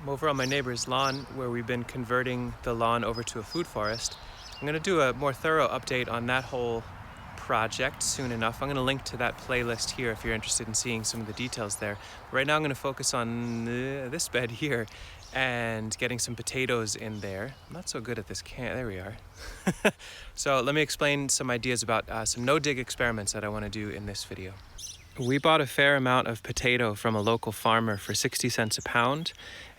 I'm over on my neighbor's lawn where we've been converting the lawn over to a food forest. I'm going to do a more thorough update on that whole project soon enough. I'm going to link to that playlist here if you're interested in seeing some of the details there. Right now I'm going to focus on this bed here and getting some potatoes in there. I'm not so good at this there we are. So let me explain some ideas about some no-dig experiments that I want to do in this video. We bought a fair amount of potato from a local farmer for 60 cents a pound,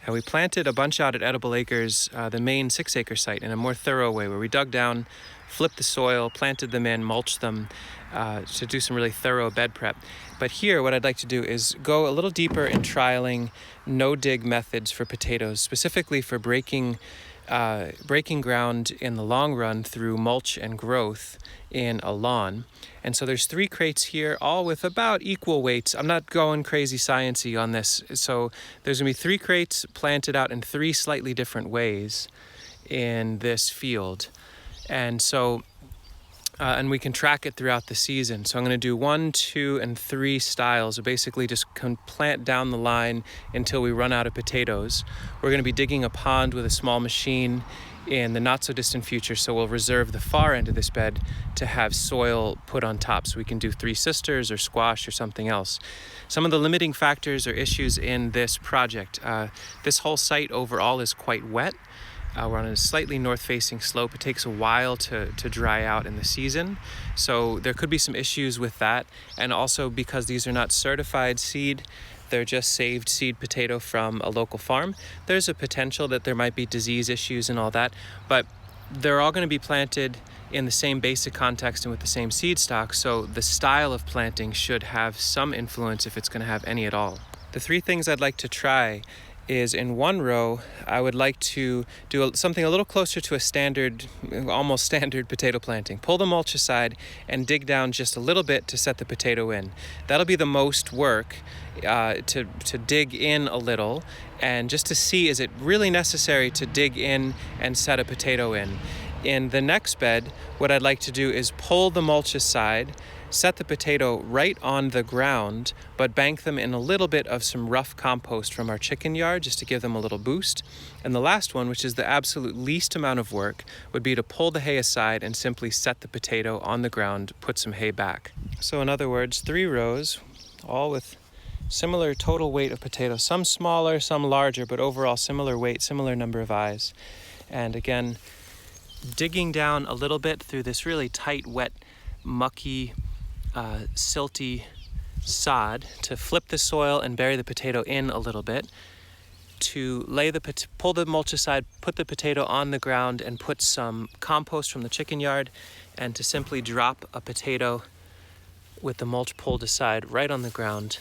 and we planted a bunch out at Edible Acres, the main 6-acre site, in a more thorough way where we dug down, flipped the soil, planted them in, mulched them to do some really thorough bed prep. But here what I'd like to do is go a little deeper in trialing no-dig methods for potatoes, specifically for breaking ground in the long run through mulch and growth in a lawn. And so there's 3 crates here, all with about equal weights. I'm not going crazy sciencey on this. So there's gonna be 3 crates planted out in 3 slightly different ways in this field. And so and we can track it throughout the season. So I'm going to do 1, 2, and 3 styles. So basically just plant down the line until we run out of potatoes. We're going to be digging a pond with a small machine in the not so distant future. So we'll reserve the far end of this bed to have soil put on top. So we can do 3 sisters or squash or something else. Some of the limiting factors or issues in this project. This whole site overall is quite wet. We're on a slightly north-facing slope. It takes a while to dry out in the season, so there could be some issues with that. And also because these are not certified seed, they're just saved seed potato from a local farm, there's a potential that there might be disease issues and all that, but they're all going to be planted in the same basic context and with the same seed stock, so the style of planting should have some influence if it's going to have any at all. The 3 things I'd like to try is in 1 row, I would like to do something a little closer to a standard, almost standard potato planting. Pull the mulch aside and dig down just a little bit to set the potato in. That'll be the most work to dig in a little and just to see, is it really necessary to dig in and set a potato in. In the next bed, what I'd like to do is pull the mulch aside, set the potato right on the ground, but bank them in a little bit of some rough compost from our chicken yard just to give them a little boost. And the last one, which is the absolute least amount of work, would be to pull the hay aside and simply set the potato on the ground, put some hay back. So in other words, 3 rows, all with similar total weight of potatoes, some smaller, some larger, but overall similar weight, similar number of eyes. And again, digging down a little bit through this really tight, wet, mucky, silty sod to flip the soil and bury the potato in a little bit, to pull the mulch aside, put the potato on the ground and put some compost from the chicken yard, and to simply drop a potato with the mulch pulled aside right on the ground.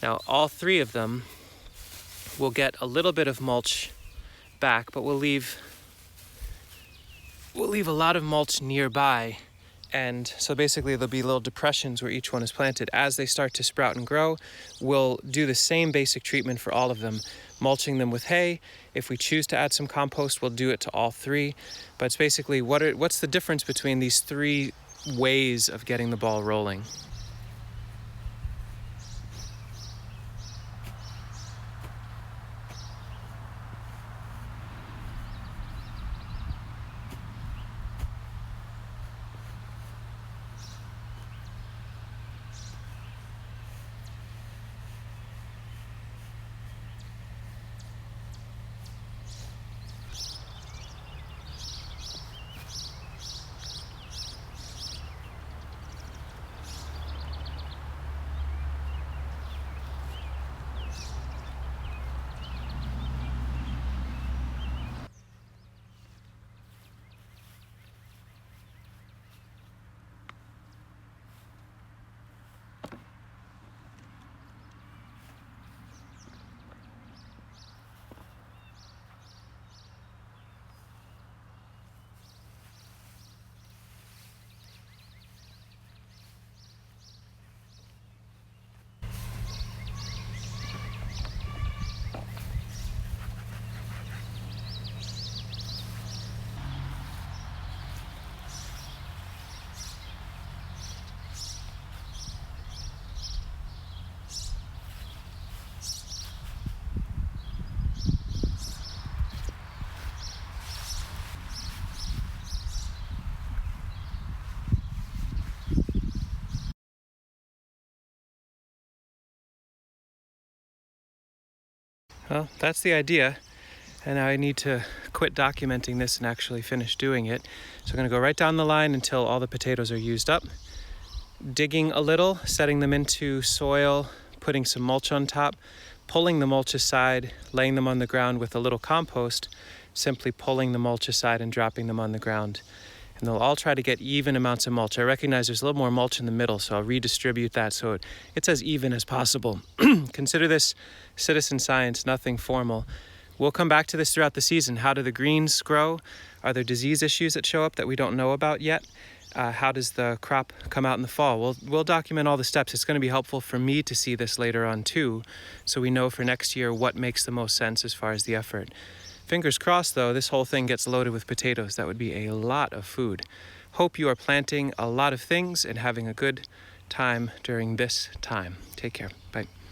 Now all 3 of them will get a little bit of mulch back, but we'll leave a lot of mulch nearby. And so basically there'll be little depressions where each one is planted. As they start to sprout and grow, we'll do the same basic treatment for all of them, mulching them with hay. If we choose to add some compost, we'll do it to all 3. But it's basically what's the difference between these 3 ways of getting the ball rolling? Well, that's the idea. And now I need to quit documenting this and actually finish doing it. So I'm going to go right down the line until all the potatoes are used up. Digging a little, setting them into soil, putting some mulch on top, pulling the mulch aside, laying them on the ground with a little compost, simply pulling the mulch aside and dropping them on the ground. And they'll all try to get even amounts of mulch. I recognize there's a little more mulch in the middle, so I'll redistribute that so it's as even as possible. Consider this citizen science, nothing formal. We'll come back to this throughout the season. How do the greens grow? Are there disease issues that show up that we don't know about yet? How does the crop come out in the fall? We'll document all the steps. It's going to be helpful for me to see this later on too, so we know for next year what makes the most sense as far as the effort. Fingers crossed though, this whole thing gets loaded with potatoes. That would be a lot of food. Hope you are planting a lot of things and having a good time during this time. Take care. Bye.